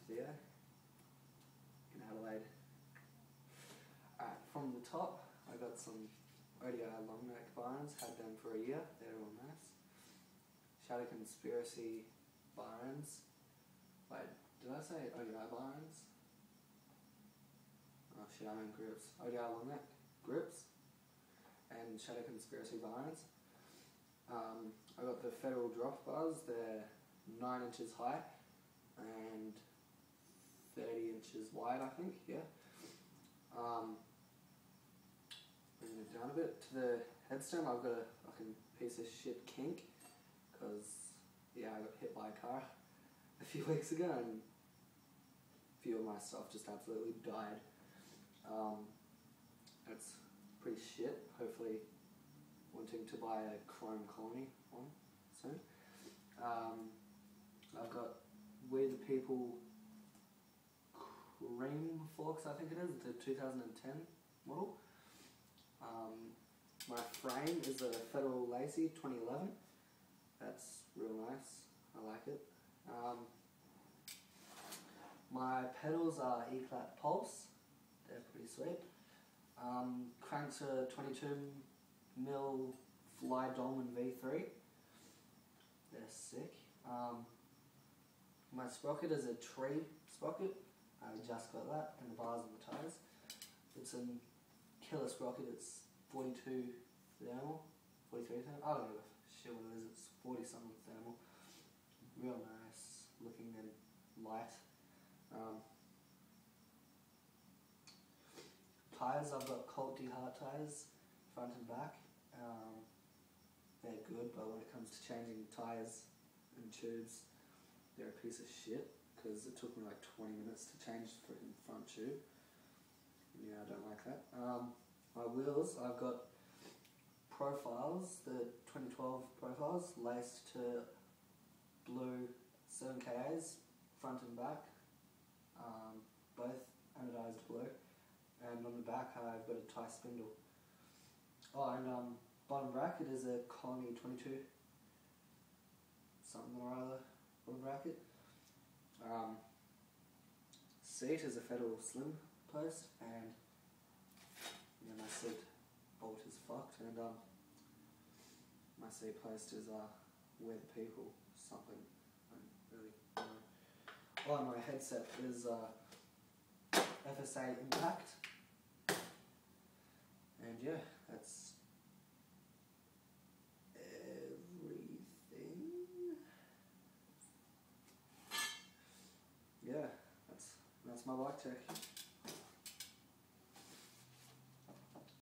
Theo in Adelaide. Alright, from the top I got some ODI long neck vines, had them for a year, they're all nice. Shadow Conspiracy vines. Wait, did I say ODI vines? Oh shit, I mean grips. ODI long neck grips and Shadow Conspiracy vines. I got the Federal Drop Bars, they're 9 inches high and 30 inches wide, I think, yeah. Bringing it down a bit to the headstone, I've got a fucking piece of shit kink because, yeah, I got hit by a car a few weeks ago and a few of my stuff just absolutely died. It's pretty shit, hopefully wanting to buy a chrome colony one soon. I've got We the People cream forks, I think it is, the 2010 model. My frame is a Federal Lacy 2011. That's real nice, I like it. My pedals are E-Clap Pulse, they're pretty sweet. Cranks are 22mm Fly Dolman V3, they're sick. My sprocket is a tree sprocket, I just got that, and the bars and the tyres. It's a killer sprocket, it's 42 thermal, 43 thermal, I don't know shit what it is, it's 40 something thermal. Real nice looking and light. Tyres, I've got Colt D Hart tyres, front and back. They're good, but when it comes to changing tyres and tubes, they're a piece of shit, because it took me like 20 minutes to change the freaking front tube. Yeah, I don't like that. My wheels, I've got Profiles, the 2012 Profiles, laced to blue 7KAs, front and back, both anodized blue, and on the back I've got a tie spindle. Oh, and bottom bracket is a Colony 22 something or other bottom bracket. Seat is a Federal Slim post, and yeah, my seat bolt is fucked, and my seat post is We the People something. I don't really know. Oh, and my headset is FSA Impact, and yeah, that's everything. Yeah, that's my bike check.